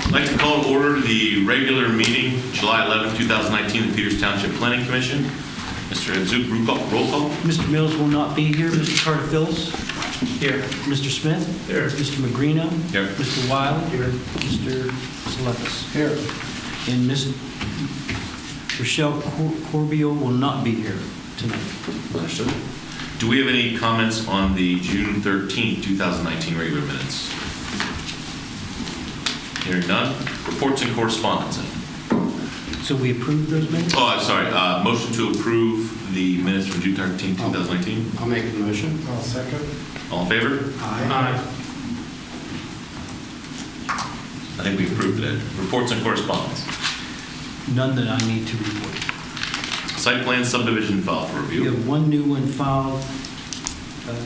I'd like to call to order the regular meeting, July 11, 2019, the Peters Township Planning Commission. Mr. Adzouk, roll call. Mr. Mills will not be here. Mr. Carter-Phillips? Here. Mr. Smith? Here. Mr. Magrino? Here. Mr. Wiley? Here. Mr. Selectus? Here. And Ms. Rochelle Corbio will not be here tonight. Understood. Do we have any comments on the June 13, 2019 regular minutes? Hearing none. Reports and correspondence. So we approved those minutes? Oh, I'm sorry. Motion to approve the minutes from June 13, 2019. I'll make the motion. I'll second. All in favor? Aye. I think we approved it. Reports and correspondence. None that I need to report. Site plan subdivision file for We review. have one new one filed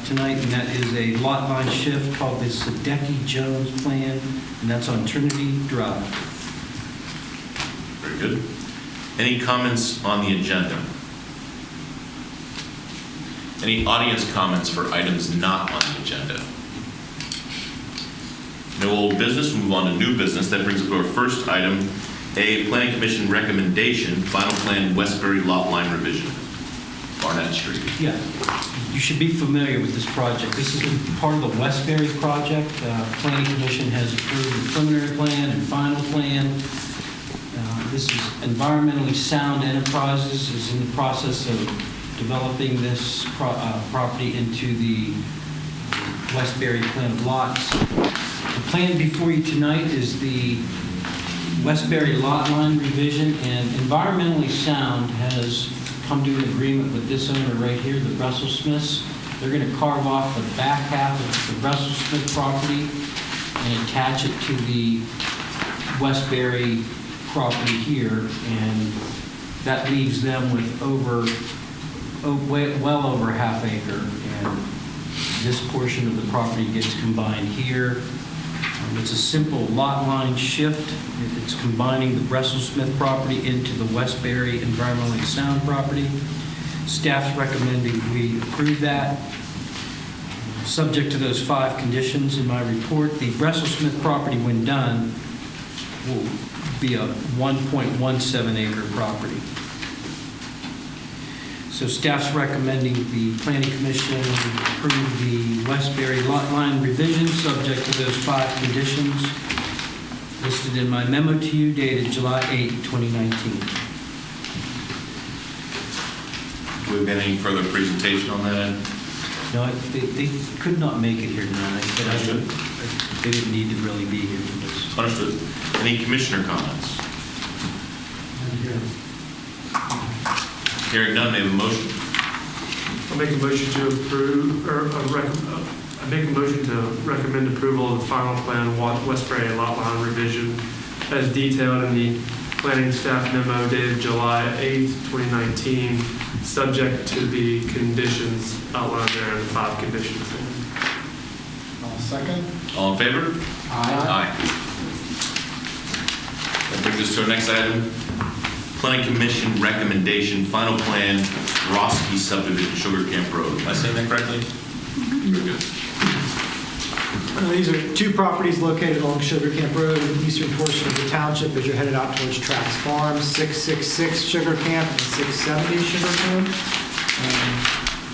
tonight, and that is a lot line shift called the Sadecki Jones plan, and that's on Trinity Drive. Very good. Any comments on the agenda? Any audience comments for items not on the agenda? No old business. We'll move on to new business. That brings us to our first item, a Planning Commission recommendation, final plan Westbury lot line revision, Barnett Street. Yeah, you should be familiar with this project. This is part of the Westbury project. Planning Commission has approved the preliminary plan and final plan. This is Environmentally Sound Enterprises is in the process of developing this property into the Westbury plan of lots. The plan before you tonight is the Westbury lot line revision, and Environmentally Sound has come to an agreement with this owner right here, the Russell Smiths. They're going to carve off the back half of the Russell Smith property and attach it to the Westbury property here, and that leaves them with well over half acre, and this portion of the property gets combined here. It's a simple lot line shift. It's combining the Russell Smith property into the Westbury Environmentally Sound property. Staff's recommending we approve that. Subject to those 5 conditions in my report, the Russell Smith property, when done, will be a 1.17 acre property. So staff's recommending the Planning Commission approve the Westbury lot line revision subject to those 5 conditions listed in my memo to you dated July 8, 2019. Do we have any further presentation on that? No, they could not make it here tonight. They said they didn't need to really be here for this. Understood. Any commissioner comments? Hearing none, may I have a motion? I'll make a motion to approve, or I make a motion to recommend approval of the final plan Westbury lot line revision as detailed in the planning staff memo dated July 8, 2019, subject to the conditions outlined there, the 5 conditions. I'll second. All in favor? Aye. That brings us to our next item. Planning Commission recommendation, final plan, Roski subdivision, Sugar Camp Road. Am I saying that correctly? Very good. These are 2 properties located along Sugar Camp Road in the eastern portion of the township as you're headed out towards Trax Farm, 666 Sugar Camp and 670 Sugar Camp.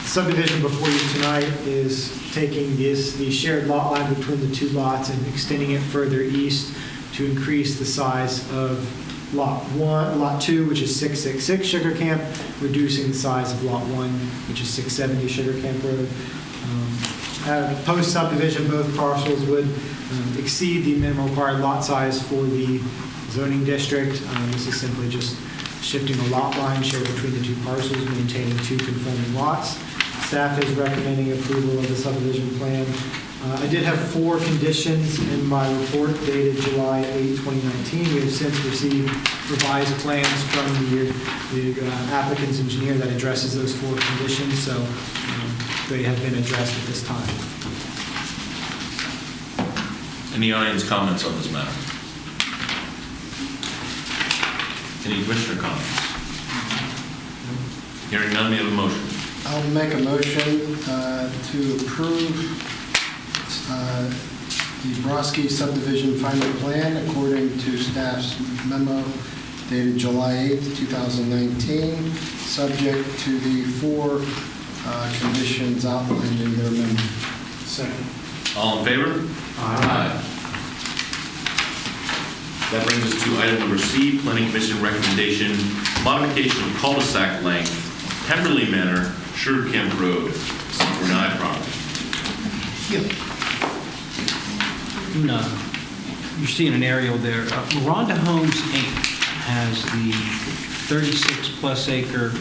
Subdivision before you tonight is taking the shared lot line between the 2 lots and extending it further east to increase the size of Lot 2, which is 666 Sugar Camp, reducing the size of Lot 1, which is 670 Sugar Camp Road. Post subdivision, both parcels would exceed the minimum required lot size for the zoning district. This is simply just shifting the lot line shared between the 2 parcels, maintaining 2 conforming lots. Staff is recommending approval of the subdivision plan. I did have 4 conditions in my report dated July 8, 2019. We have since received revised plans from the applicant's engineer that addresses those 4 conditions, so they have been addressed at this time. Any audience comments on this matter? Any commissioner comments? Hearing none, may I have a motion? I'll make a motion to approve the Broski subdivision final plan according to staff's memo dated July 8th, 2019, subject to the 4 conditions outlined in their memo. Second. All in favor? Aye. That brings us to item number C, Planning Commission recommendation, modification of cul-de-sac length, Pemberley Manor, Sugar Camp Road, C49 property. No, you're seeing an aerial there. Miranda Homes, Inc. has the 36-plus acre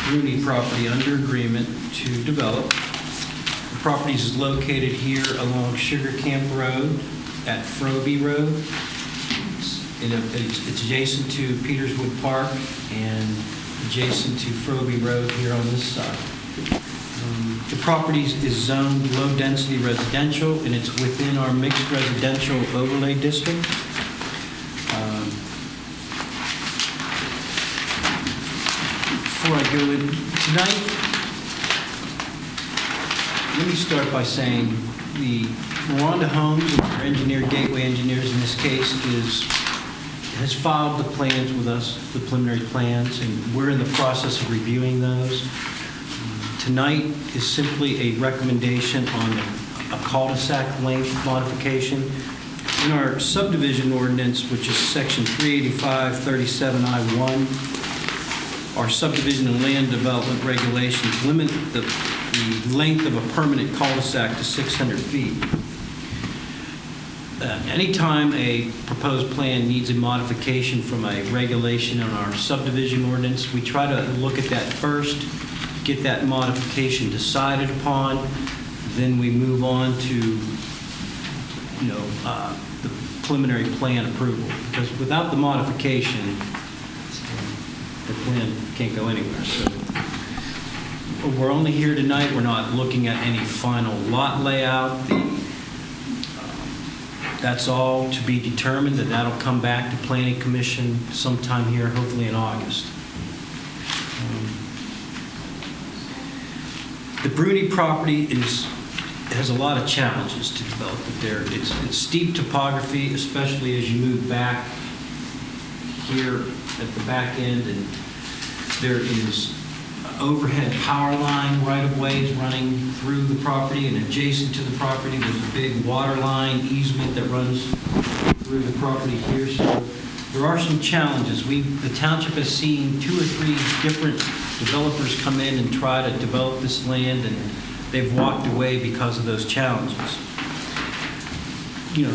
Rooney property under agreement to develop. The property is located here along Sugar Camp Road at Frobe Road. It's adjacent to Peterswood Park and adjacent to Frobe Road here on this side. The property is zoned low-density residential, and it's within our mixed residential overlay district. Before I go in tonight, let me start by saying the Miranda Homes, and our engineer, Gateway Engineers in this case, has filed the plans with us, the preliminary plans, and we're in the process of reviewing those. Tonight is simply a recommendation on a cul-de-sac length modification. In our subdivision ordinance, which is section 385-37I1, our subdivision and land development regulations limit the length of a permanent cul-de-sac to 600 feet. Anytime a proposed plan needs a modification from a regulation on our subdivision ordinance, we try to look at that first, get that modification decided upon, then we move on to, the preliminary plan approval. Because without the modification, the plan can't go anywhere. So we're only here tonight. We're not looking at any final lot layout. That's all to be determined, and that'll come back to Planning Commission sometime here, hopefully in August. The Bruni property has a lot of challenges to develop it there. It's steep topography, especially as you move back here at the back end, and there is overhead power line right-of-ways running through the property, and adjacent to the property there's a big water line easement that runs through the property here. So there are some challenges. The township has seen 2 or 3 different developers come in and try to develop this land, and they've walked away because of those challenges.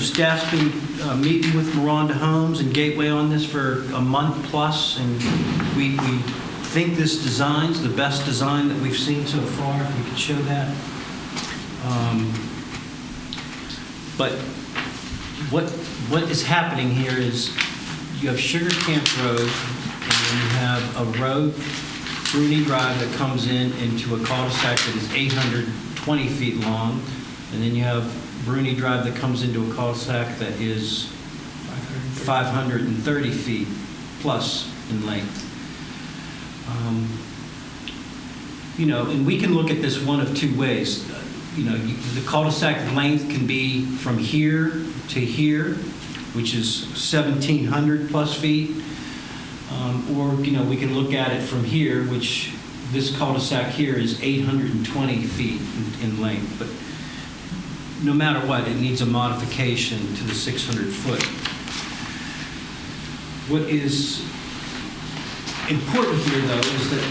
Staff's been meeting with Miranda Homes and Gateway on this for a month plus, and we think this design's the best design that we've seen so far, if we could show that. But what is happening here is you have Sugar Camp Road, and then you have a road, Rooney Drive, that comes into a cul-de-sac that is 820 feet long, and then you have Rooney Drive that comes into a cul-de-sac that is 530 feet plus in length. And we can look at this one of 2 ways. The cul-de-sac length can be from here to here, which is 1,700 plus feet. Or, we can look at it from here, which this cul-de-sac here is 820 feet in length. But no matter what, it needs a modification to the 600 foot. What is important here, though, is that,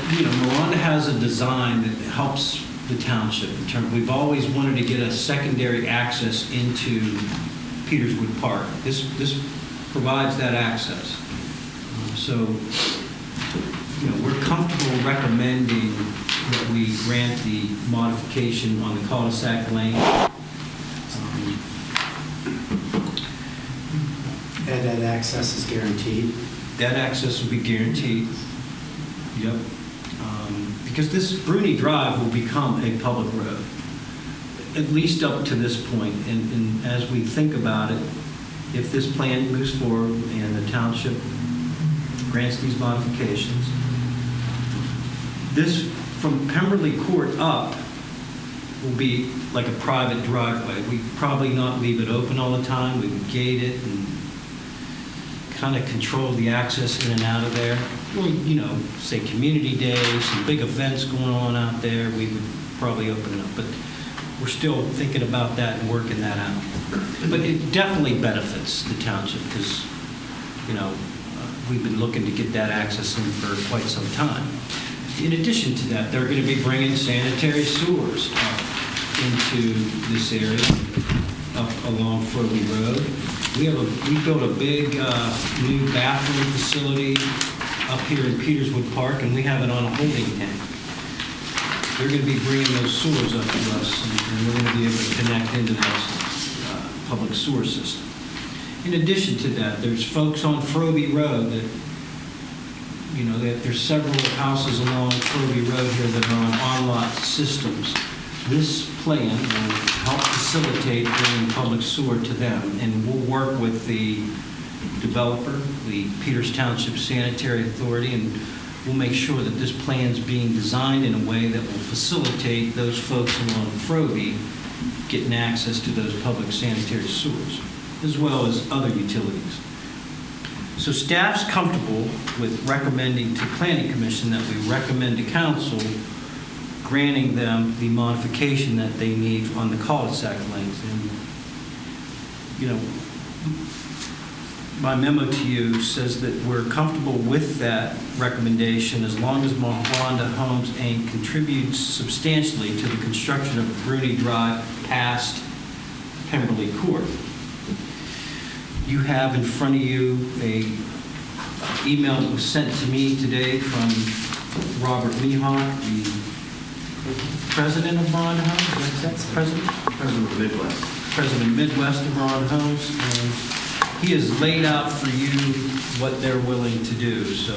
Miranda has a design that helps the township in terms. We've always wanted to get a secondary access into Peterswood Park. This provides that access. So, we're comfortable recommending that we grant the modification on the cul-de-sac lane. And that access is guaranteed? That access will be guaranteed. Yep. Because this Bruni Drive will become a public road, at least up to this point. And as we think about it, if this plan moves forward and the township grants these modifications, this from Pemberley Court up will be like a private driveway. We probably not leave it open all the time. We would gate it and kind of control the access in and out of there. Or, you know, say community days, some big events going on out there, we would probably open it up. But we're still thinking about that and working that out. But it definitely benefits the township because, you know, we've been looking to get that access in for quite some time. In addition to that, they're going to be bringing sanitary sewers up into this area, up along Frobe Road. We built a big new bathroom facility up here in Peterswood Park, and we have it on a holding tank. They're going to be bringing those sewers up to us, and we're going to be able to connect into that public sewer system. In addition to that, there's folks on Frobe Road that, you know, there's several houses along Frobe Road here that are on on-lot systems. This plan will help facilitate bringing public sewer to them, and we'll work with the developer, the Peters Township Sanitary Authority, and we'll make sure that this plan's being designed in a way that will facilitate those folks along Frobe getting access to those public sanitary sewers, as well as other utilities. So staff's comfortable with recommending to Planning Commission that we recommend to council granting them the modification that they need on the cul-de-sac length. And, you know, my memo to you says that we're comfortable with that recommendation as long as Mohawanda Homes Inc. contributes substantially to the construction of Bruni Drive past Pemberley Court. You have in front of you a email that was sent to me today from Robert Mihawk, the president of Mohawanda Homes. Is that the president? President of Midwest. President Midwest of Mohawanda Homes. And he has laid out for you what they're willing to do. So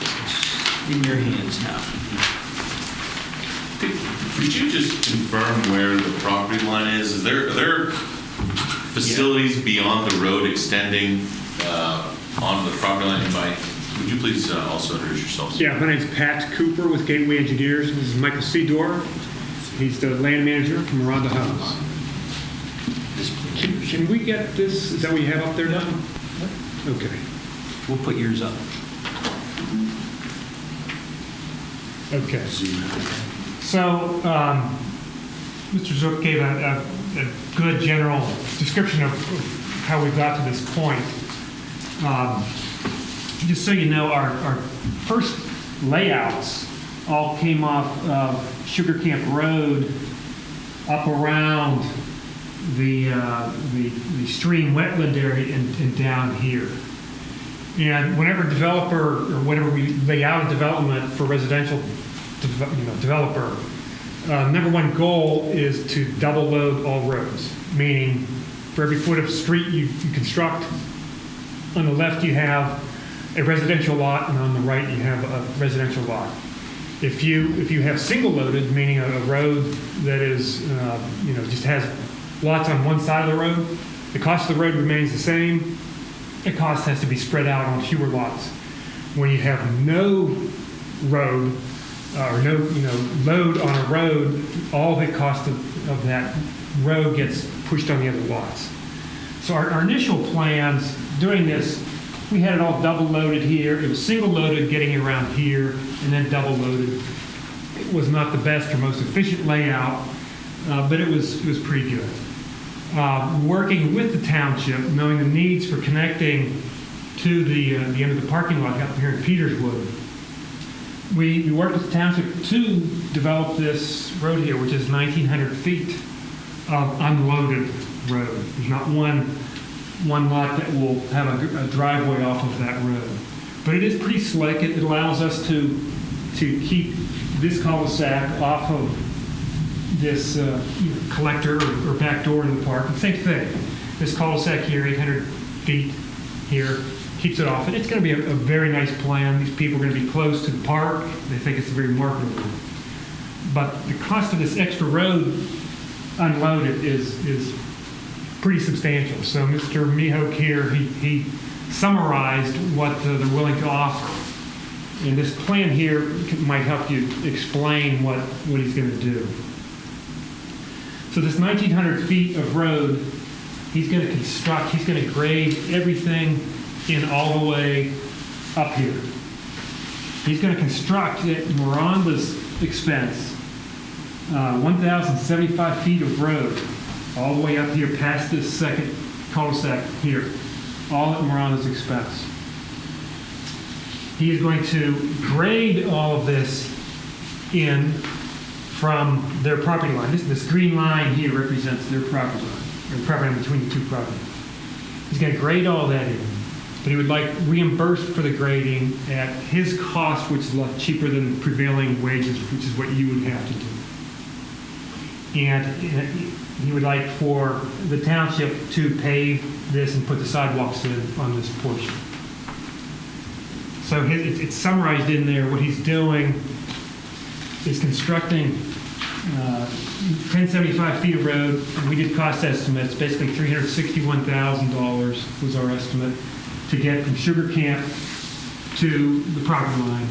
it's in your hands now. Could you just confirm where the property line is? Are there facilities beyond the road extending onto the property line? Would you please also introduce yourself? Yeah, my name's Pat Cooper with Gateway Engineers. This is Michael Seedor. He's the land manager from Miranda Homes. Can we get this? Is that what you have up there now? Okay. We'll put yours up. Okay. So, Mr. Zook gave a good general description of how we got to this point. Just so you know, our first layouts all came off of Sugar Camp Road up around the stream wetland area and down here. And whenever developer, or whenever we lay out a development for residential developer, number one goal is to double load all roads, meaning for every foot of street you construct, on the left you have a residential lot, and on the right you have a residential lot. If you have single loaded, meaning a road that is just has lots on one side of the road, the cost of the road remains the same. The cost has to be spread out on fewer lots. When you have no road or no load on a road, all the cost of that road gets pushed on the other lots. So our initial plans doing this, we had it all double loaded here. It was single loaded getting around here, and then double loaded. It was not the best or most efficient layout, but it was pretty good. Working with the township, knowing the needs for connecting to the end of the parking lot up here in Peterswood, we worked with the township to develop this road here, which is 1,900 feet of unloaded road. There's not one lot that will have a driveway off of that road. But it is pretty slick. It allows us to keep this cul-de-sac off of this collector or back door in the park. And same thing. This cul-de-sac here, 800 feet here, keeps it off. And it's going to be a very nice plan. These people are going to be close to the park. They think it's very marketable. But the cost of this extra road unloaded is pretty substantial. So Mr. Mihok here, he summarized what they're willing to offer. And this plan here might help you explain what he's going to do. So this 1,900 feet of road, he's going to construct, he's going to grade everything in all the way up here. He's going to construct at Miranda's expense 1,075 feet of road all the way up here past this second cul-de-sac here, all at Miranda's expense. He is going to grade all of this in from their property line. This green line here represents their property line, or the property line between the two properties. He's going to grade all that in, but he would like reimbursed for the grading at his cost, which is a lot cheaper than prevailing wages, which is what you would have to do. And he would like for the township to pave this and put the sidewalks in on this portion. So it's summarized in there. What he's doing is constructing 1,075 feet of road. And we did cost estimates. Basically, $361,000 was our estimate to get from Sugar Camp to the property line,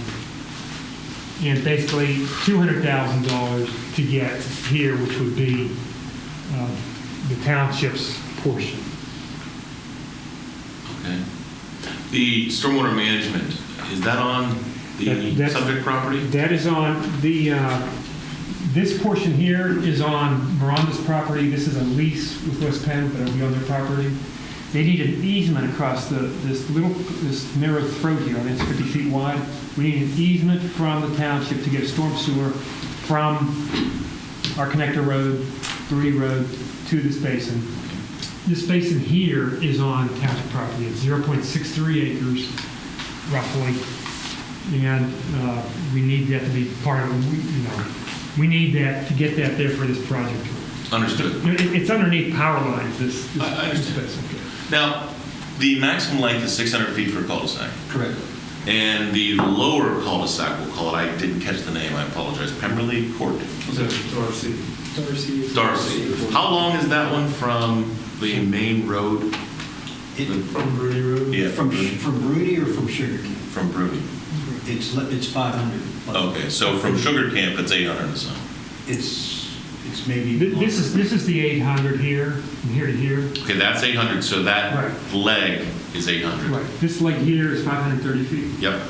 and basically $200,000 to get here, which would be the township's portion. Okay. The stormwater management, is that on the That's- subject property? That is on the, this portion here is on Miranda's property. This is a lease with West Penn, but it'll be on their property. They need an easement across this narrow throat here. I mean, it's 50 feet wide. We need an easement from the township to get a storm sewer from our connector road, Bruni Road, to this basin. This basin here is on township property. It's 0.63 acres, roughly. And we need that to be part of it. We need that to get that there for this project. Understood. It's underneath power lines, this I understand. space. Okay. Now, the maximum length is 600 feet for cul-de-sac. Correct. And the lower cul-de-sac, we'll call it, I didn't catch the name, I apologize, Pemberley Court? Darcy. Darcy. How long is that one from the main road? From Bruni Road? Yeah, From Bruni. Bruni or from Sugar Camp? From Bruni. It's 500. Okay, so from Sugar Camp, it's 800 and some. It's maybe. This is the 800 here, from here to here. Okay, that's 800, so that Right. leg is 800. Right. This leg here is 530 feet. Yep.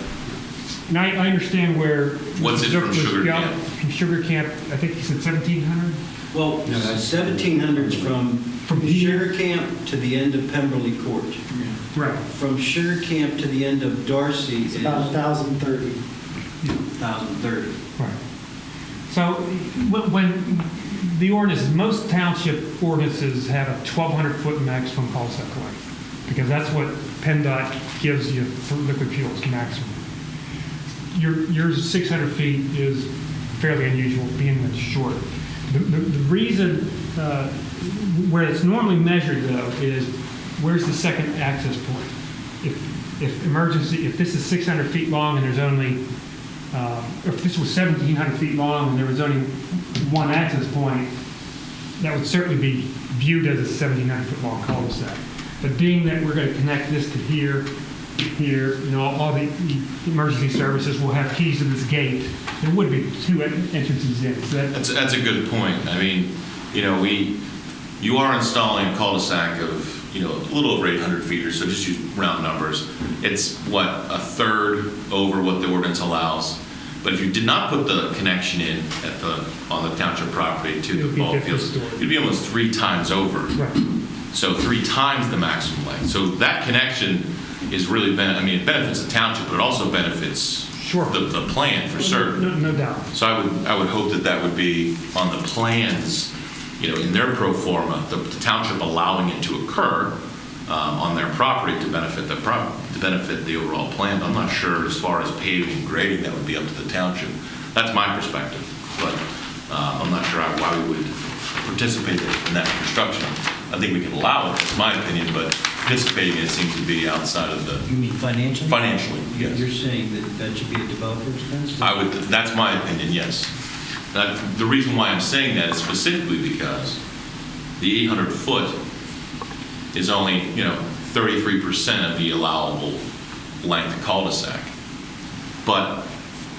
And I understand where. What's it from Sugar Camp? From Sugar Camp, I think he said 1,700? Well, 1,700's from Sugar Camp to the end of Pemberley Court. Right. From Sugar Camp to the end of Darcy It's is about 1,030. 1,030. Right. So when the ordinance, most township ordinances have a 1,200-foot maximum cul-de-sac length, because that's what PennDOT gives you for liquid fuels maximum. Yours 600 feet is fairly unusual, being that it's short. The reason where it's normally measured, though, is where's the second access point? If this is 600 feet long and there's only, if this was 1,700 feet long and there was only one access point, that would certainly be viewed as a 1,700-foot long cul-de-sac. But being that we're going to connect this to here, all the emergency services will have keys to this gate. There would be two entrances in. So That's a good point. I mean, you are installing a cul-de-sac of, a little over 800 feet or so, just use round numbers. It's, what, a third over what the ordinance allows. But if you did not put the connection in on the township property to the ball fields, you'd be almost 3 times over. right. So 3 times the maximum length. So that connection is really, it benefits the township, but it also benefits Sure. the plan for certain. No doubt. So I would hope that would be on the plans, in their pro forma, the township allowing it to occur on their property to benefit the overall plan. I'm not sure as far as paving and grading, that would be up to the township. That's my perspective, but I'm not sure why we would participate in that construction. I think we can allow it, that's my opinion, but participating in it seems to be outside of the You mean financially? financially. Yes. You're saying that should be a developer expense? That's my opinion, yes. The reason why I'm saying that is specifically because the 800 foot is only, 33% of the allowable length cul-de-sac. But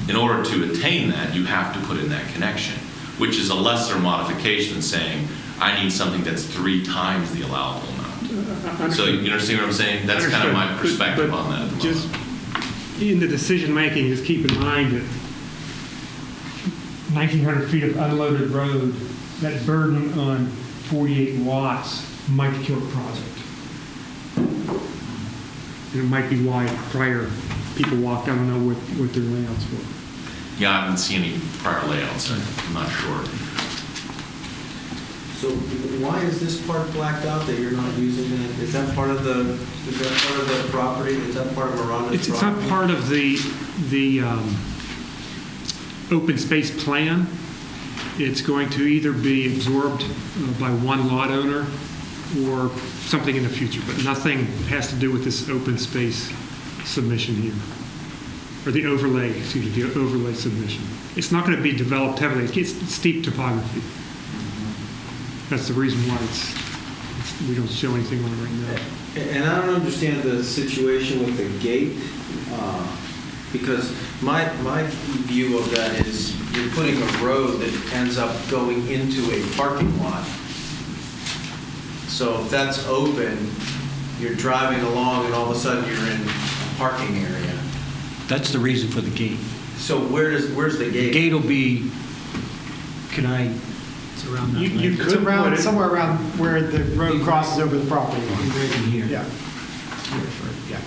in order to attain that, you have to put in that connection, which is a lesser modification than saying, I need something that's 3 times the allowable amount. So you understand what I'm saying? That's kind of my Understood. perspective But on that. at the Just moment. in the decision-making, just keep in mind that 1,900 feet of unloaded road, that burden on 48 lots might kill the project. And it might be why prior people walked, I don't know what their layouts were. Yeah, I haven't seen any prior layouts. I'm not sure. So why is this part blacked out that you're not using that? Is that part of the property? Is that part of Miranda's It's property? not part of the open space plan. It's going to either be absorbed by one lot owner or something in the future, but nothing has to do with this open space submission here. Or the overlay, excuse me, the overlay submission. It's not going to be developed heavily. It's steep topography. That's the reason why we don't show anything on it right now. And I don't understand the situation with the gate, because my view of that is you're putting a road that ends up going into a parking lot. So if that's open, you're driving along and all of a sudden you're in a parking area. That's the reason for the gate. So where's the The gate? gate will be, it's around that. You length. It's could around, put it- somewhere around where the road crosses over the property line. Right in here. Yeah. Yeah.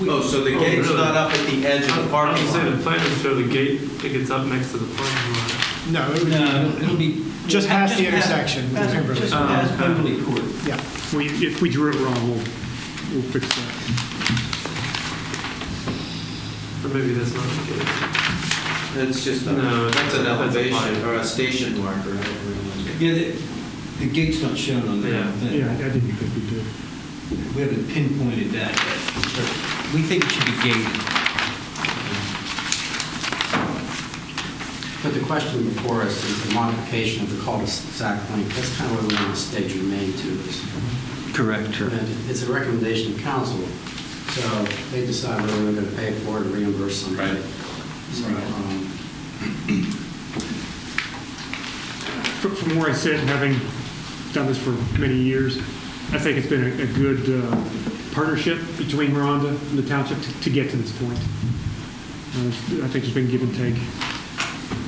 Oh, so the gate's really? not up at the edge of the I was parking saying lot? the plan would show the gate, it gets up next to the parking lot. No, it would No, be, it'll be. Just past the intersection with Just Kimberly. past Beverly Court. yeah. If we drew it wrong, we'll fix that. Or maybe that's not the case. It's just, No, that's an that's a elevation line. or a station marker. Yeah, the gate's not shown on Yeah. that thing. Yeah, I didn't think we did. We haven't pinpointed that yet. But we think it should be gated. But the question before us is the modification of the cul-de-sac length. That's kind of what we want to stay germane to. Correct. And it's a recommendation of council, so they decide whether they're going to pay for it or reimburse somebody. Right. So, From where I sit, having done this for many years, I think it's been a good partnership between Miranda and the township to get to this point. I think there's been give and take.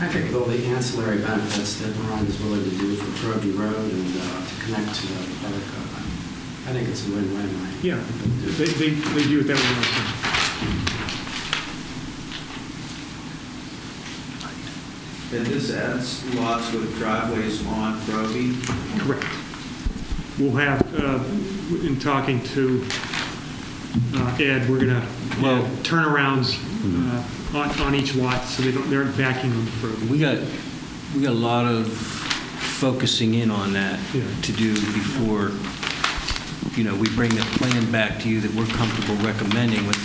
I think with all the ancillary benefits that Miranda is willing to do for Troby Road and to connect to the park, I think it's a win-win. Yeah, they do it that way also. And this adds lots with driveways on Roby? Correct. We'll have, in talking to Ed, we're going to have turnarounds on each lot so they aren't backing on the road. We got a lot of focusing in on that Yeah. to do before, we bring the plan back to you that we're comfortable recommending with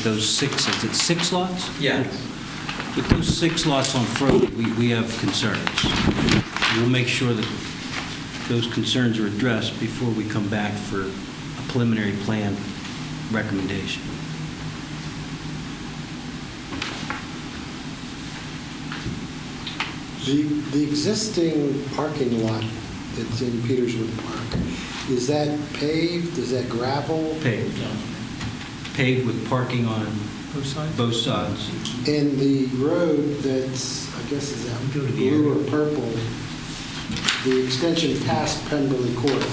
those 6, is it 6 lots? Yeah. With those 6 lots on Frode, we have concerns. We'll make sure that those concerns are addressed before we come back for a preliminary plan recommendation. The existing parking lot that's in Peterswood Park, is that paved? Is that gravel? Paved. Paved with parking on Both sides? both sides. And the road that's, I guess is that Go to the blue area. or purple, the extension past Pemberley Court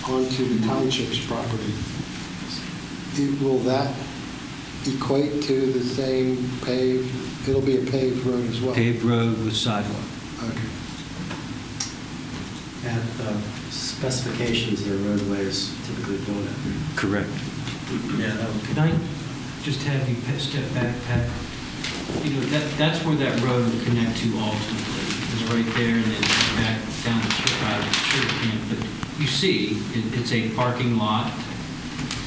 onto the township's property, will that equate to the same paved, it'll be a paved road as well? Paved road with sidewalk. Okay. At the specifications, their roadways typically built at. Correct. Yeah, that would Can I just have you step back, Pat? That's where that road would connect to ultimately, is right there and then back down the Sugar Camp. But you see, it's a parking lot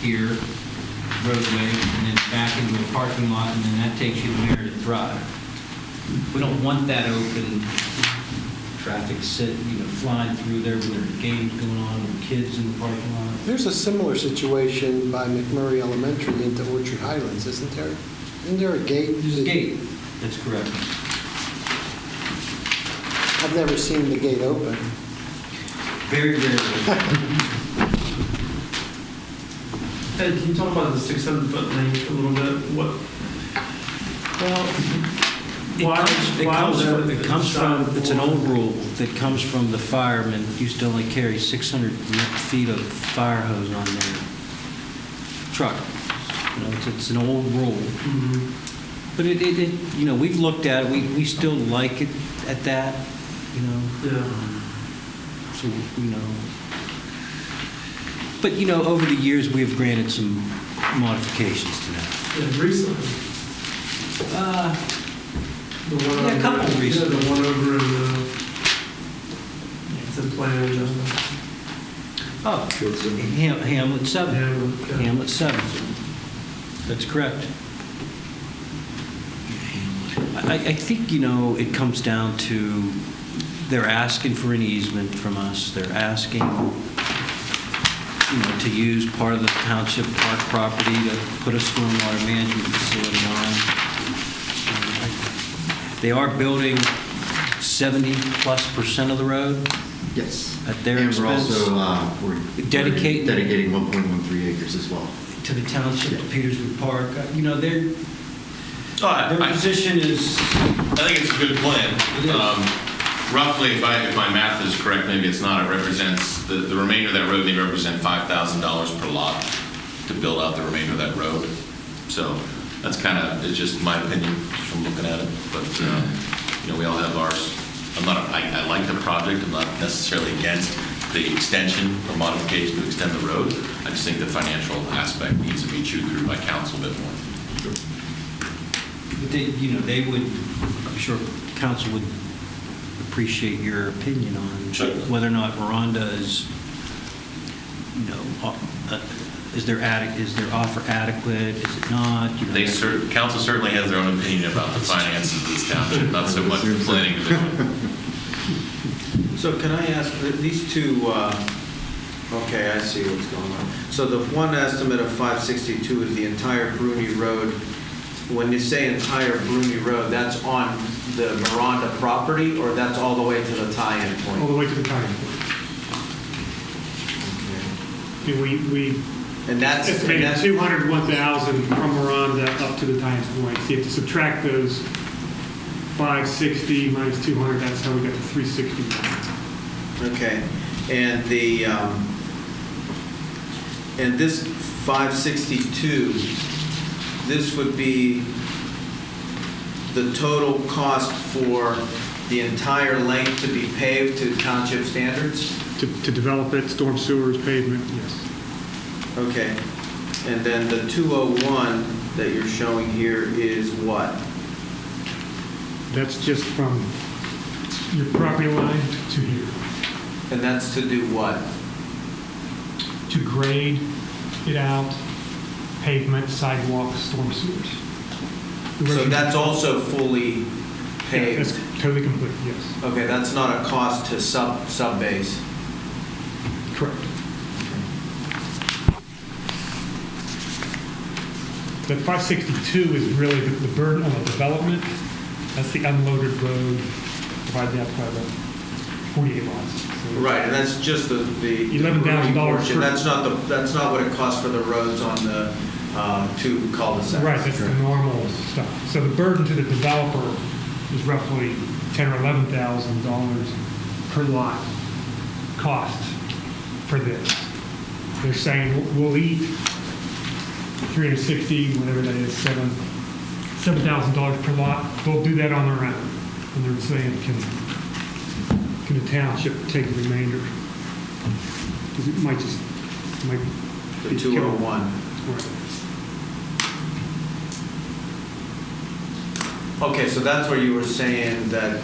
here, roadway, and then back into a parking lot, and then that takes you to Meredith Drive. We don't want that open, traffic flying through there with their games going on, with kids in the parking lot. There's a similar situation by McMurray Elementary into Orchard Highlands, isn't there? Isn't there a gate? There's a gate. That's correct. I've never seen the gate open. Very rarely. Ed, can you talk about the 600-foot length a little bit? What? Well, Why- why was that it comes from, decided it's an for- old rule that comes from the firemen, used to only carry 600 feet of fire hose on their truck. You know, it's an old rule. But it, you know, we've looked at it, we still like it at that, you know. Yeah. So, you know. But, you know, over the years, we have granted some modifications to that. Yeah, recently. The one Yeah, a over- couple recently. Yeah, the one over in, it's in plan, Oh, Hamlet 7. yeah. Hamlet 7. That's correct. I think, you know, it comes down to, they're asking for an easement from us. They're asking, you know, to use part of the township park property to put a stormwater management facility on. They are building 70+% of the road Yes. at their And expense. we're also, we're Dedicate- dedicating 1.13 acres as well. To the township, to Peterswood Park. You know, their I position is, think it's a good plan. It is. Roughly, if my math is correct, maybe it's not, it represents, the remainder of that road, they represent $5,000 per lot to build out the remainder of that road. So that's kind of, it's just my opinion from looking at it. But, you know, we all have ours. I like the project. I'm not necessarily against the extension or modification to extend the road. I just think the financial aspect needs to be chewed through by council a bit more. but they, you know, they would, I'm sure council would appreciate your opinion on Sure. whether or not Rhonda is, you know, is their offer adequate, is it not? You know, Council certainly has their own opinion about the finances of this township, not so much the planning division. So can I ask, these two, okay, I see what's going on. So the one estimate of 562 is the entire Bruni Road. When you say entire Bruni Road, that's on the Miranda property, or that's all the way to the tie-in All point? the way to the tie-in point. And we And that's, estimated 201,000 from Miranda up to the tie-in point. So you have to subtract those 560 minus 200, that's how we got to 361. okay. And the, and this 562, this would be the total cost for the entire length to be paved to township standards? To develop it, storm sewers, pavement, yes. Okay. And then the 201 that you're showing here is what? That's just from your property line to here. And that's to do what? To grade it out, pavement, sidewalks, storm sewers. The So rest- that's also fully Yeah, paved? that's totally complete, yes. Okay, that's not a cost to sub-base? Correct. That 562 is really the burden on the development. That's the unloaded road divided out by the 48 lots. So Right, and that's just the $11,000 portion. per- That's not what it costs for the roads on the two cul-de-sacs. Right, that's the normal stuff. So the burden to the developer is roughly $10,000 or $11,000 per lot cost for this. They're saying we'll eat 360, whatever that is, $7,000 per lot. They'll do that on their own. And they're saying, can the township take the remainder? Because it might The be 201. Right. Okay, so that's where you were saying that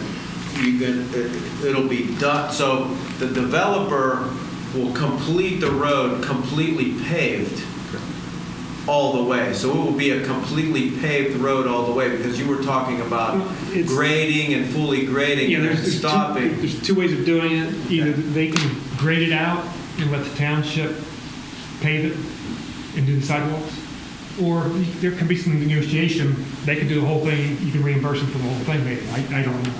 it'll be done, so the developer will complete the road completely paved all the way. So it will be a completely paved road all the way, because you were talking about Well, it's- grading and fully grading Yeah, and then there's stopping. There's two ways of doing it. Either they can grade it out and let the township pave it and do the sidewalks, or there can be some negotiation. They can do the whole thing, you can reimburse them for the whole thing, maybe. I don't know.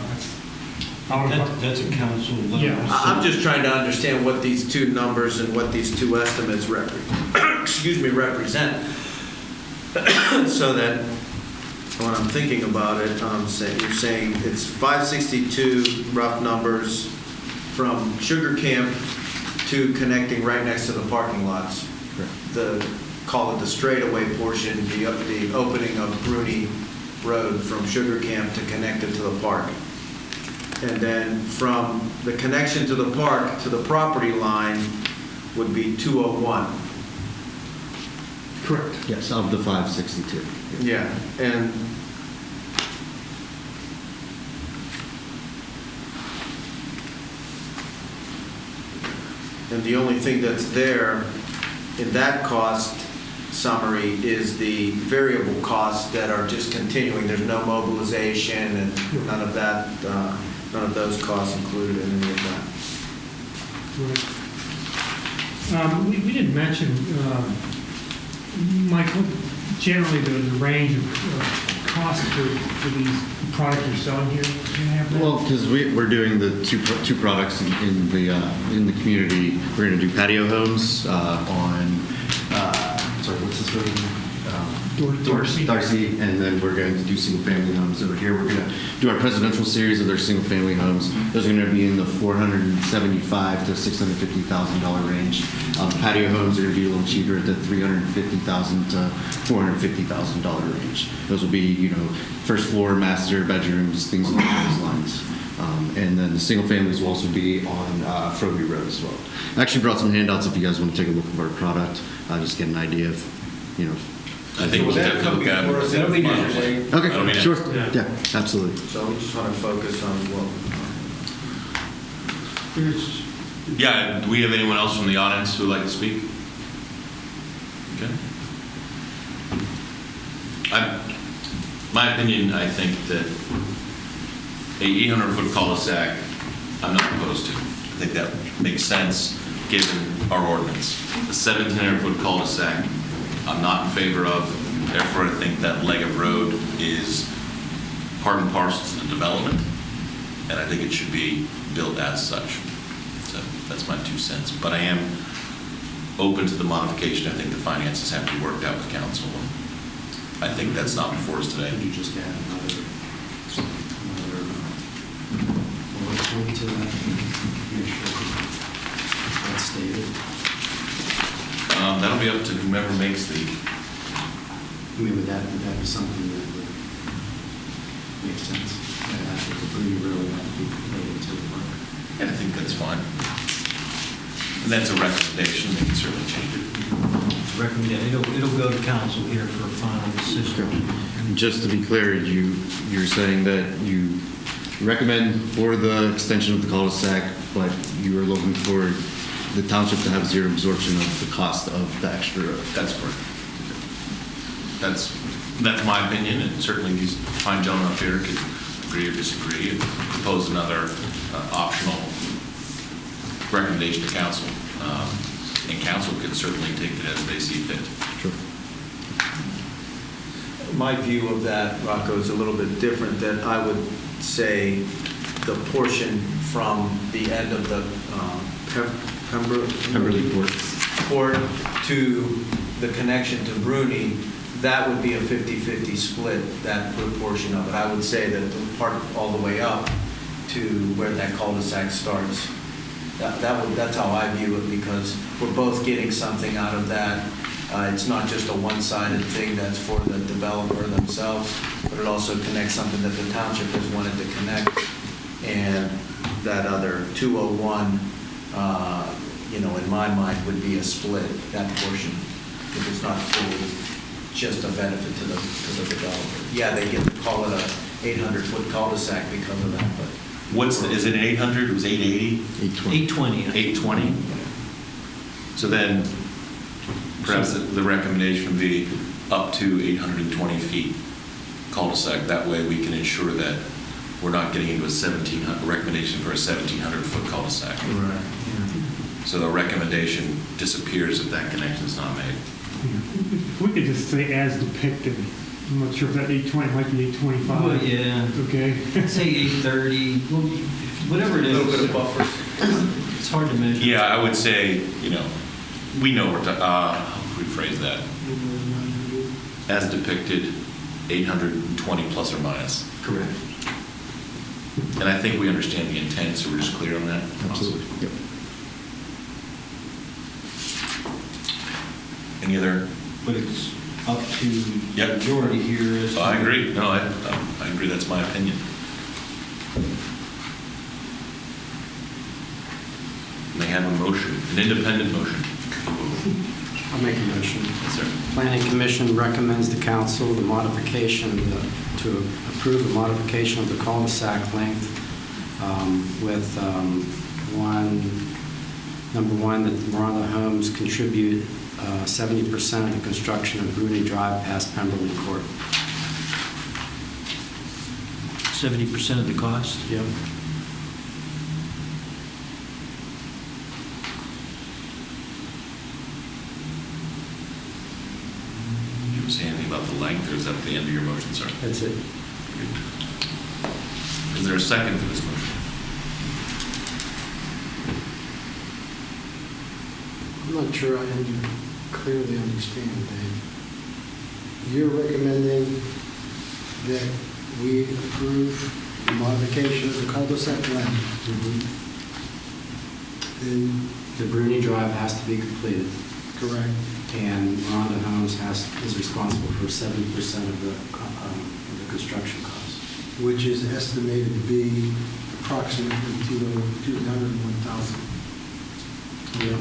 That's a council level. Yeah. I'm just trying to understand what these two numbers and what these two estimates represent. So that when I'm thinking about it, you're saying it's 562 rough numbers from Sugar Camp to connecting right next to the parking lots. Call it the straightaway portion, the opening of Bruni Road from Sugar Camp to connect it to the park. And then from the connection to the park to the property line would be 201. Correct. Yes, of the 562. Yeah, and the only thing that's there in that cost summary is the variable costs that are just continuing. There's no mobilization and none of that, none of those costs included in any of that. We didn't mention, Mike, what generally the range of cost for these products you're selling here? Do you have that? Well, because we're doing the two products in the community. We're going to do patio homes on sorry, what's this road? Darcy, and then we're going to do single-family homes over here. We're going to do our presidential series of their single-family homes. Those are going to be in the $475,000 to $650,000 range. Patio homes are going to be a little cheaper at the $350,000 to $450,000 range. Those will be, first floor, master bedrooms, things along those lines. And then the single families will also be on Froby Road as well. I actually brought some handouts if you guys want to take a look at our product, just get an idea of, I think we'll definitely look at it. That'll be nice. That'll be Okay, nice. sure. Yeah. Yeah, absolutely. So we just want to focus on what. Yeah, do we have anyone else from the audience who would like to speak? Okay. My opinion, I think that a 800-foot cul-de-sac, I'm not opposed to. I think that makes sense given our ordinance. The 1,700-foot cul-de-sac, I'm not in favor of. Therefore, I think that leg of road is part and parcel to the development, and I think it should be built as such. So that's my 2 cents. But I am open to the modification. I think the finances have to be worked out with council. I think that's not before us today. Could you just add another bullet point to that? Make sure that's stated. That'll be up to whomever makes the. I mean, would that be something that would make sense? That after the Bruni Road had to be related to the park? Yeah, I think that's fine. And that's a recommendation. They can certainly change it. It's recommended. It'll go to council here for a final decision. And just to be clear, you're saying that you recommend for the extension of the cul-de-sac, but you are looking for the township to have zero absorption of the cost of the extra road. That's correct. That's my opinion, and certainly these fine gentlemen up here could agree or disagree and propose another optional recommendation to council. And council could certainly take it as they see fit. Sure. My view of that, Rocco, is a little bit different. That I would say the portion from the end of the Pemberley Port. to the connection to Bruni, that would be a 50-50 split, that portion of it. I would say that the part all the way up to where that cul-de-sac starts, that's how I view it, because we're both getting something out of that. It's not just a one-sided thing that's for the developer themselves, but it also connects something that the township has wanted to connect. And that other 201, in my mind, would be a split, that portion, because it's not fully just a benefit to the developer. Yeah, they get to call it a 800-foot cul-de-sac because of that, but. Is it an 800? It was 880? 820. 820? So then perhaps the recommendation would be up to 820 feet cul-de-sac. That way we can ensure that we're not getting into a recommendation for a 1,700-foot cul-de-sac. Right. So the recommendation disappears if that connection is not made. We could just say as depicted. I'm not sure if that 820 might be 825. Well, yeah. Okay. Say 830, well, whatever it A is. little bit of buffer. It's hard to measure. Yeah, I would say, we know how to rephrase that. As depicted, 820 plus or minus. Correct. And I think we understand the intent, so we're just clear on that. Absolutely. Yep. Any other? But it's up to Yep. the majority here is. I agree. No, I agree. That's my opinion. May have a motion, an independent motion. I'll make a motion. Yes, sir. Planning Commission recommends the council the modification, to approve the modification of the cul-de-sac length with number one, that Maranda Homes contribute 70% of the construction of Bruni Drive past Pemberley Court. 70% of the cost? Yep. Did you say anything about the length, or is that the end of your motion, sir? That's it. Is there a second for this motion? I'm not sure I clearly understand, Dave. You're recommending that we approve the modification of the cul-de-sac length. Then, The Bruni Drive has to be completed, correct, and Maranda Homes is responsible for 70% of the construction costs. which is estimated to be approximately $201,000. Yeah.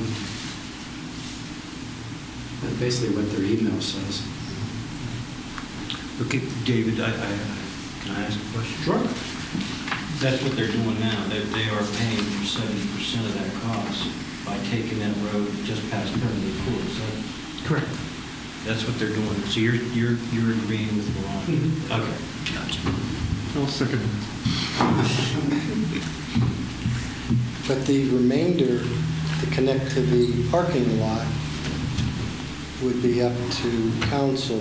That's basically what their email says. Okay, David, can I ask a question? Sure. That's what they're doing now. They are paying for 70% of that cost by taking that road just past Pemberley Court. Is that Correct. That's what they're doing. So you're agreeing with Ron? Okay, gotcha. I'll second. But the remainder to connect to the parking lot would be up to council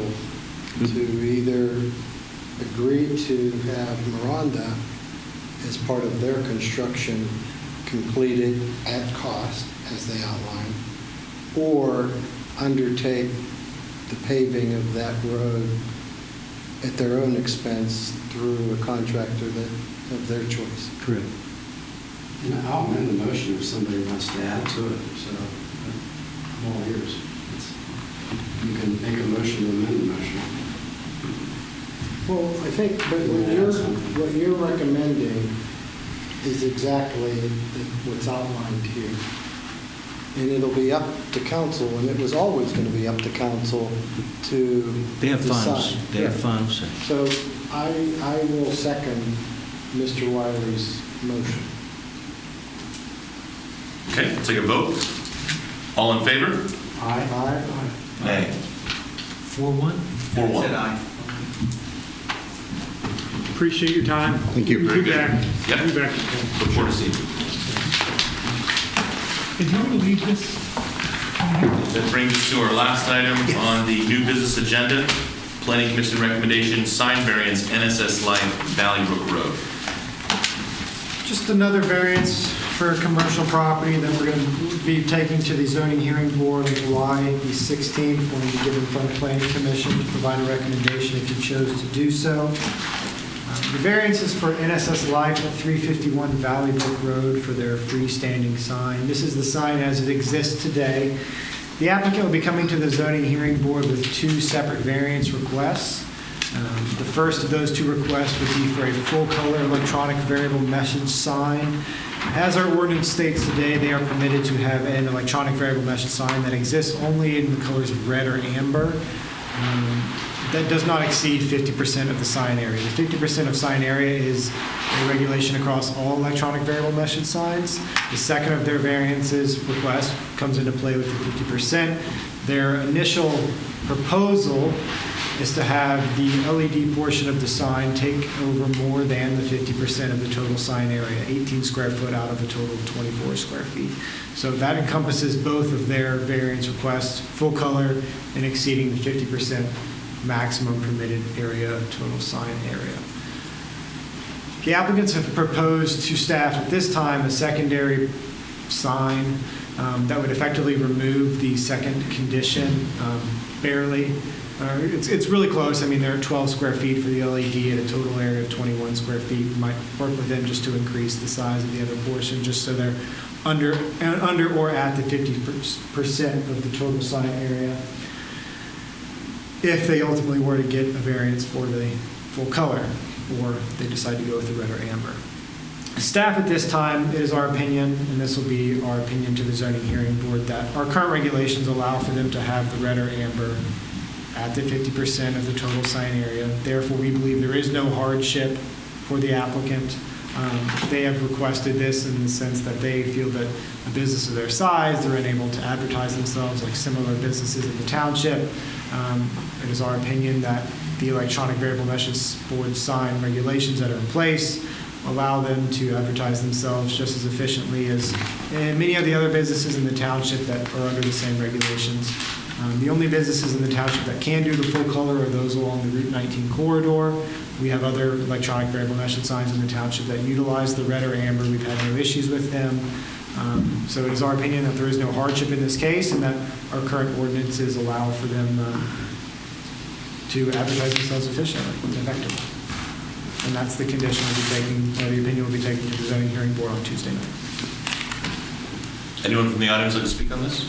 to either agree to have Miranda as part of their construction completed at cost, as they outlined, or undertake the paving of that road at their own expense through a contractor of their choice. Correct. And I'll amend the motion if somebody wants to add to it, so I'm all ears. You can make a motion to amend the motion. Well, I think, but what you're recommending is exactly what's outlined here. And it'll be up to council, and it was always going to be up to council to They have funds. decide. They have Yeah. funds. So I will second Mr. Wiley's motion. Okay, we'll take a vote. All in favor? Aye. Nay. 4-1? 4-1. Said aye. Appreciate your time. Thank you. Very Be good. back. Yep. Be back. Look forward to seeing you. Did you want to leave this? That brings us to our last item on the new business agenda. Planning Commission recommendation, sign variance, NSS Life, Valley Brook Road. Just another variance for a commercial property that we're going to be taking to the zoning hearing board on July the 16th, when we get in front of the planning commission to provide a recommendation if you chose to do so. The variance is for NSS Life at 351 Valley Brook Road for their freestanding sign. This is the sign as it exists today. The applicant will be coming to the zoning hearing board with two separate variance requests. The first of those two requests would be for a full-color electronic variable message sign. As our ordinance states today, they are permitted to have an electronic variable message sign that exists only in the colors of red or amber. That does not exceed 50% of the sign area. The 50% of sign area is a regulation across all electronic variable message signs. The second of their variances request comes into play with the 50%. Their initial proposal is to have the LED portion of the sign take over more than the 50% of the total sign area, 18 square foot out of a total of 24 square feet. So that encompasses both of their variance requests, full color and exceeding the 50% maximum permitted area, total sign area. The applicants have proposed to staff at this time a secondary sign that would effectively remove the second condition barely. It's really close. I mean, they're 12 square feet for the LED at a total area of 21 square feet. We might work with them just to increase the size of the other portion, just so they're under or at the 50% of the total sign area, if they ultimately were to get a variance for the full color, or they decide to go with the red or amber. Staff at this time, it is our opinion, and this will be our opinion to the zoning hearing board, that our current regulations allow for them to have the red or amber at the 50% of the total sign area. Therefore, we believe there is no hardship for the applicant. They have requested this in the sense that they feel that a business of their size, they're unable to advertise themselves like similar businesses in the township. It is our opinion that the electronic variable message board sign regulations that are in place allow them to advertise themselves just as efficiently as many of the other businesses in the township that are under the same regulations. The only businesses in the township that can do the full color are those along the Route 19 corridor. We have other electronic variable message signs in the township that utilize the red or amber. We've had no issues with them. So it is our opinion that there is no hardship in this case, and that our current ordinances allow for them to advertise themselves efficiently and effectively. And that's the condition we'll be taking, or the opinion we'll be taking to the zoning hearing board on Tuesday night. Anyone from the audience like to speak on this?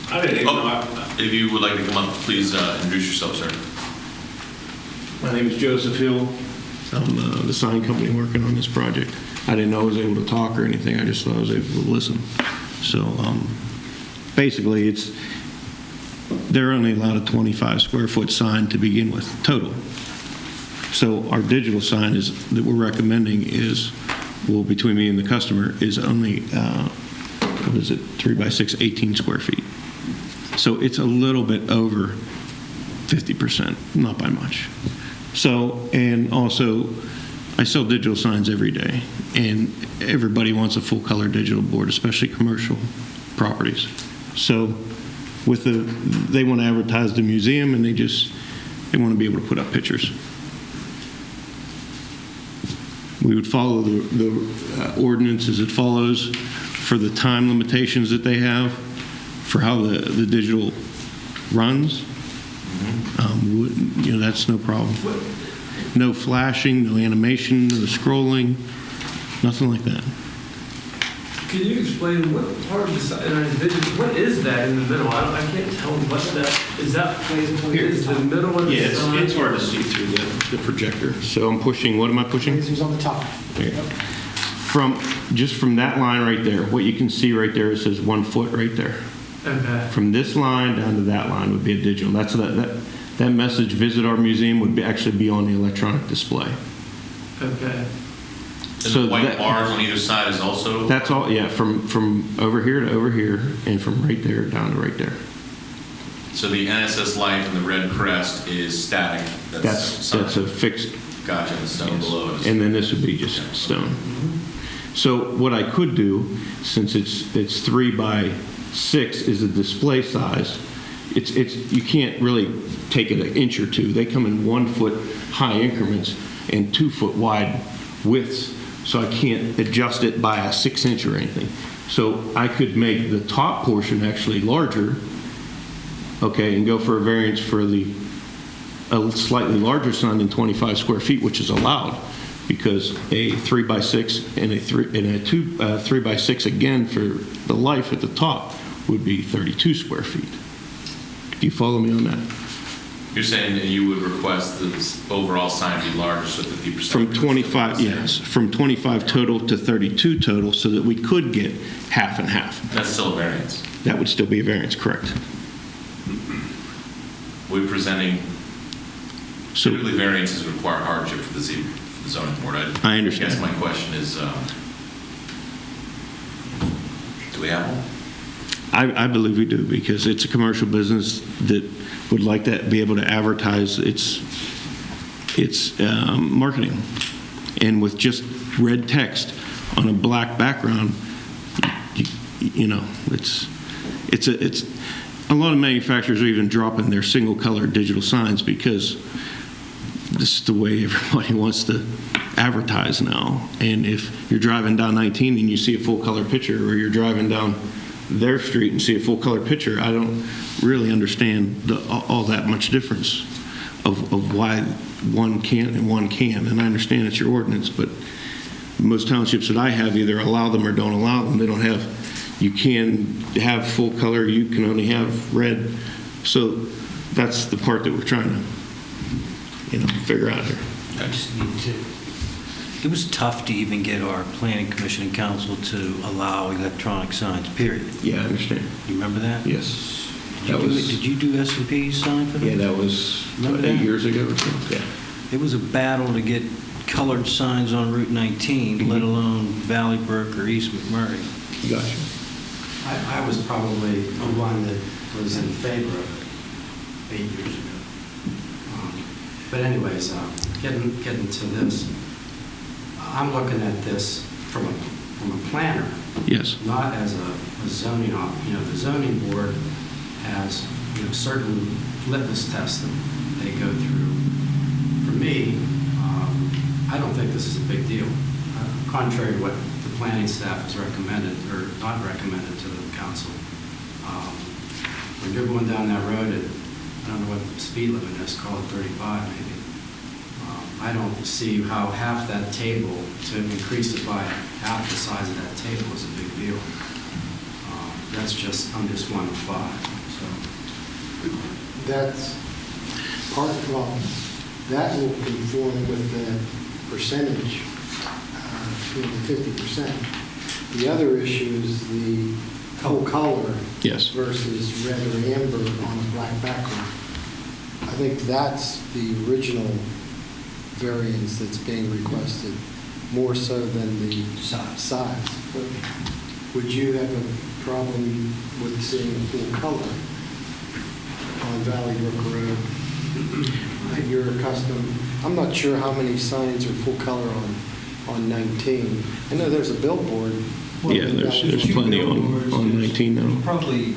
I didn't even know. If you would like to come up, please introduce yourself, sir. My name is Joseph Hill. I'm the sign company working on this project. I didn't know I was able to talk or anything. I just thought I was able to listen. So basically, they're only allowed a 25 square foot sign to begin with, total. So our digital sign that we're recommending between me and the customer, is only, 3 by 6, 18 square feet. So it's a little bit over 50%, not by much. So, and also, I sell digital signs every day, and everybody wants a full color digital board, especially commercial properties. So they want to advertise the museum, and they want to be able to put up pictures. We would follow the ordinance as it follows for the time limitations that they have for how the digital runs. That's no problem. No flashing, no animation, no scrolling, nothing like that. Can you explain what part of the sign, what is that in the middle? I can't tell what that is. That is the middle of the sign? It's hard to see through the projector. So I'm pushing, what am I pushing? Lasers on the top. Okay. From that line right there, what you can see right there, it says 1 foot right there. Okay. From this line down to that line would be a digital. That message, visit our museum, would actually be on the electronic display. Okay. And the white bars on either side is also? That's all, yeah, from over here to over here, and from right there down to right there. So the NSS light and the red crest is static? That's a fixed. Gotcha, the stone below it. And then this would be just stone. So what I could do, since it's 3 by 6 is the display size, you can't really take it an inch or two. They come in 1 foot high increments and 2 foot wide widths. So I can't adjust it by a 6-inch or anything. So I could make the top portion actually larger, okay, and go for a variance for a slightly larger sign than 25 square feet, which is allowed, because a 3 by 6 and a 3 by 6 again for the life at the top would be 32 square feet. Do you follow me on that? You're saying that you would request the overall sign be larger, so 50%? From 25, yes, from 25 total to 32 total, so that we could get half and half. That's still a variance? That would still be a variance, correct. We're presenting, typically variances require hardship for the zoning board. I understand. I guess my question is, do we have one? I believe we do, because it's a commercial business that would like to be able to advertise its marketing. And with just red text on a black background, you know, it's a lot of manufacturers are even dropping their single color digital signs because this is the way everybody wants to advertise now. And if you're driving down 19 and you see a full color picture, or you're driving down their street and see a full color picture, I don't really understand all that much difference of why one can't and one can. And I understand it's your ordinance, but most townships that I have either allow them or don't allow them. They don't have, you can have full color, you can only have red. So that's the part that we're trying to, figure out here. I just need to, it was tough to even get our planning commission and council to allow electronic signs, period. Yeah, I understand. You remember that? Yes. Did you do S&P sign for them? Yeah, that was Remember 8 that? years ago or so. Yeah. It was a battle to get colored signs on Route 19, let alone Valley Brook or East McMurray. Gotcha. I was probably the one that was in favor of it 8 years ago. But anyways, getting to this, I'm looking at this from a planner, Yes. not as a zoning the zoning board has certain litmus tests that they go through. For me, I don't think this is a big deal, contrary to what the planning staff has recommended or not recommended to the council. When you're going down that road at, I don't know what the speed limit is, call it 35 maybe. I don't see how half that table, to increase it by half the size of that table, is a big deal. I'm just one of five. So That's part, well, that will conform with the percentage, the 50%. The other issue is the full color Yes. versus red or amber on a black background. I think that's the original variance that's being requested, more so than the size. But would you have a problem with seeing a full color on Valley Brook Road? You're accustomed, I'm not sure how many signs are full color on 19. I know there's a billboard. Yeah, there's plenty on 19 now. Probably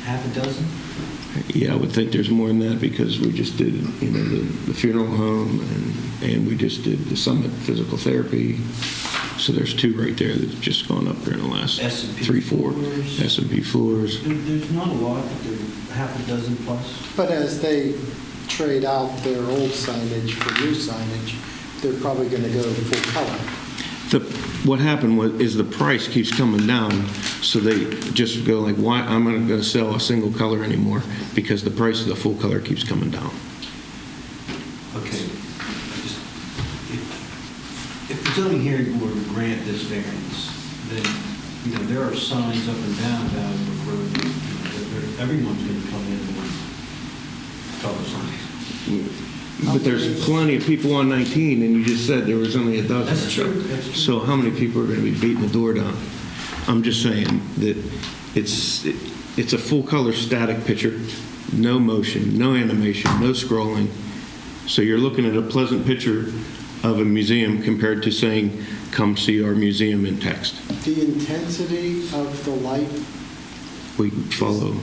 half a dozen. Yeah, I would think there's more than that, because we just did, the funeral home, and we just did the Summit Physical Therapy. So there's 2 right there that's just gone up there in the last S&P 3, 4. floors. S&P floors. There's not a lot, but there are half a dozen plus. But as they trade out their old signage for new signage, they're probably going to go full color. What happened is the price keeps coming down, so they just go like, why, I'm not going to sell a single color anymore, because the price of the full color keeps coming down. Okay. If the zoning hearing board would grant this variance, then, there are signs up and down Valley Brook Road, that everyone's going to come in with color signs. But there's plenty of people on 19, and you just said there was only a dozen. That's true. That's true. So how many people are going to be beating the door down? I'm just saying that it's a full color static picture, no motion, no animation, no scrolling. So you're looking at a pleasant picture of a museum compared to saying, come see our museum in text. The intensity of the light, We follow.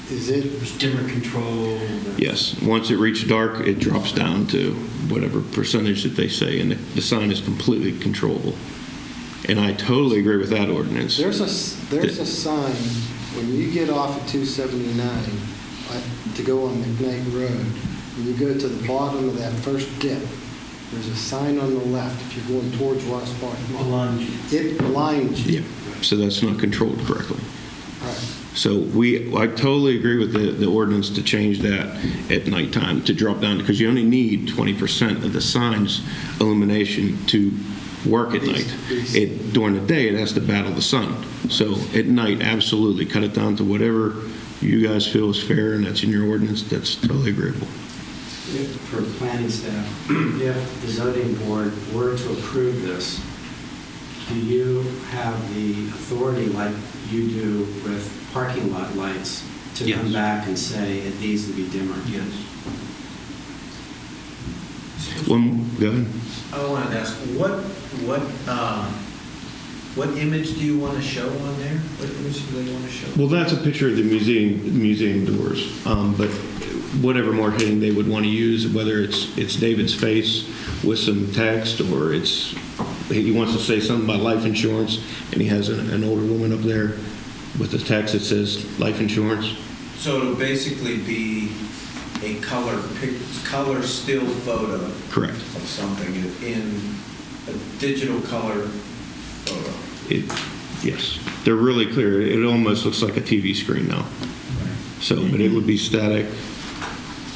is it There's dimmer control. Yes. Once it reaches dark, it drops down to whatever percentage that they say, and the sign is completely controllable. And I totally agree with that ordinance. There's a sign when you get off at 279 to go on McKnight Road. When you go to the bottom of that first dip, there's a sign on the left. If you're going towards Ross Park, it blinds you. Yeah. So that's not controlled correctly. Right. So I totally agree with the ordinance to change that at nighttime, to drop down, because you only need 20% of the sign's illumination to work at night. During the day, it has to battle the sun. So at night, absolutely, cut it down to whatever you guys feel is fair, and that's in your ordinance. That's totally agreeable. For planning staff, if the zoning board were to approve this, do you have the authority like you do with parking lot lights to Yes. come back and say it needs to be dimmer. Yes. Go ahead. I wanted to ask, what image do you want to show on there? What image do they want to show? Well, that's a picture of the museum doors, but whatever marketing they would want to use, whether it's David's face with some text, or he wants to say something about life insurance, and he has an older woman up there with the text that says life insurance. So it'll basically be a color still photo Correct. of something in a digital color photo. Yes, they're really clear. It almost looks like a TV screen now. So, but it would be static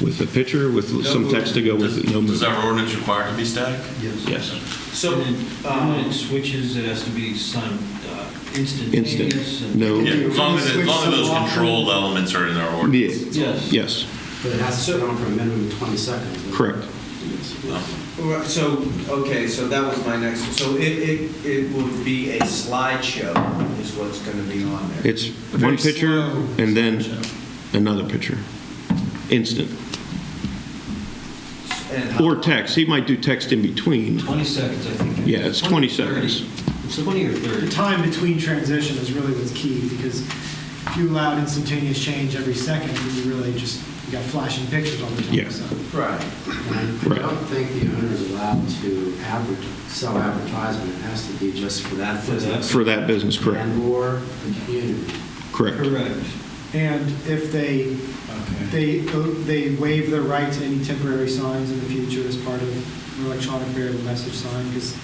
with a picture with some text to go with it. No Does movement. our ordinance require it to be static? Yes. So, And then when it switches, it has to be instantaneous. Instant. and- No. Yeah, as long as those controlled elements are in our ordinance. Yes. Yes. But it has to go on for a minimum of 20 seconds. Correct. okay, so that was my next, so it would be a slideshow is what's going to be on there. It's one picture and then another picture. Instant. And how- Or text. He might do text in between. 20 seconds, I think. Yeah, it's 20 or 30. seconds. It's 20 or The 30. time between transition is really what's key, because if you allowed instantaneous change every second, then you really just, you got flashing pictures all the time. Yeah. So. Right. And I don't think the owner is allowed to sell advertisement. It has to be just for that business. For that business, correct. And/or the community. Correct. Correct. And if they waive their right to any temporary signs in the future as part of an electronic variable message sign, because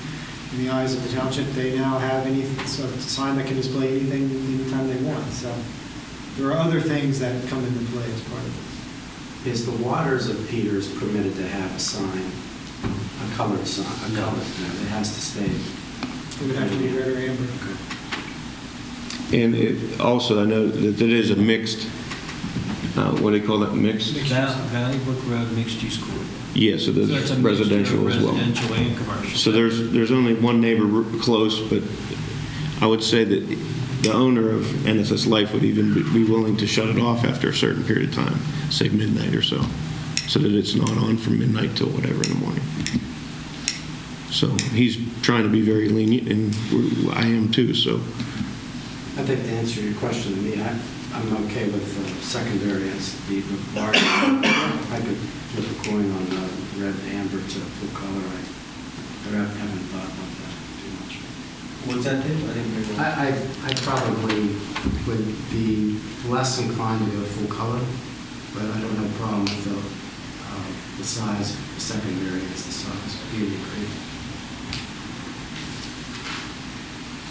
in the eyes of the township, they now have any sign that can display anything anytime they want. So there are other things that come into play as part of this. Is the Waters of Peters permitted to have a sign, a colored sign? No, it has to stay. It would have to be red or amber. And also, I know that it is a mixed, what do they call that, mixed? Valley Brook Road Mixed Use Corridor. Yeah, so So there's it's a mixture of residential as well. Residential and commercial. So there's only one neighbor close, but I would say that the owner of NSS Life would even be willing to shut it off after a certain period of time, say midnight or so that it's not on from midnight till whatever in the morning. So he's trying to be very lenient, and I am too, so. I think to answer your question to me, I'm okay with secondary as the bar. I could flip a coin on red and amber to full color. I haven't thought about that too much. What's that, Dave? I didn't hear that. I probably would be less inclined to go full color, but I don't have a problem with the size. The secondary is the size. Do you agree?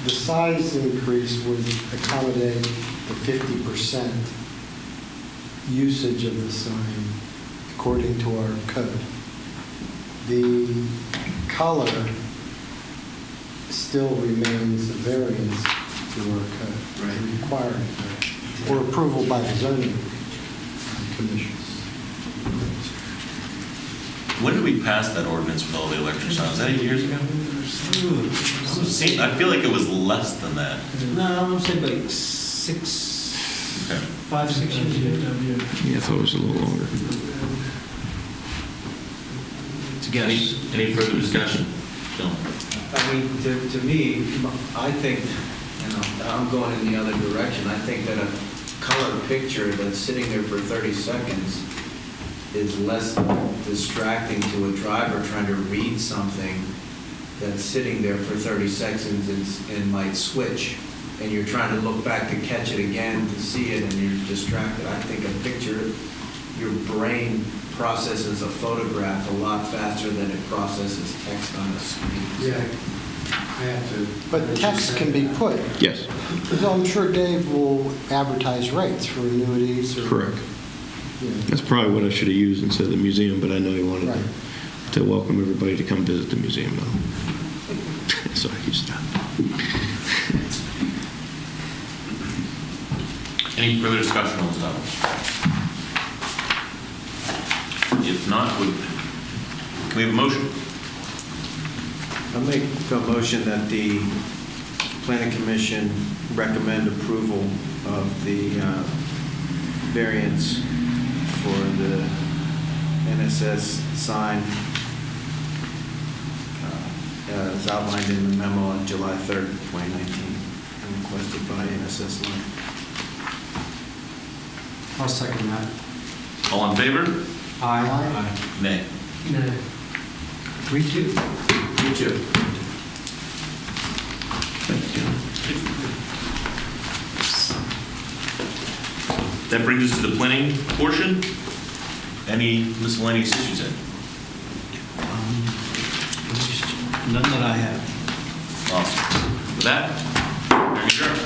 The size increase would accommodate the 50% usage of the sign according to our code. The color still remains a variance to our code, requiring or approval by the zoning commission. When did we pass that ordinance with all the electric signs? Is that 8 years ago? I feel like it was less than that. No, I'm going to say like Okay. 5, 6 years ago. Yeah, I thought it was a little longer. It's a guess. Any further discussion? Bill? I mean, to me, I think, I'm going in the other direction. I think that a colored picture that's sitting there for 30 seconds is less distracting to a driver trying to read something that's sitting there for 30 seconds and might switch. And you're trying to look back to catch it again to see it, and you're distracted. I think a picture, your brain processes a photograph a lot faster than it processes text on a screen. Yeah, I have to. But text can be put. Yes, So I'm sure Dave will advertise rates for annuities or. correct. you know. That's probably what I should have used instead of the museum, but I know he wanted Right. to welcome everybody to come visit the museum, though. So I used that. Any further discussion on this topic? If not, can we have a motion? I'll make a motion that the Planning Commission recommend approval of the variance for the NSS sign as outlined in the memo on July 3rd, 2019, and requested by NSS Line. I'll second that. All in favor? Aye. Nay. No. 3-2. You too. That brings us to the planning portion. Any miscellaneous issues then? None that I have. Awesome. With that, we're adjourned.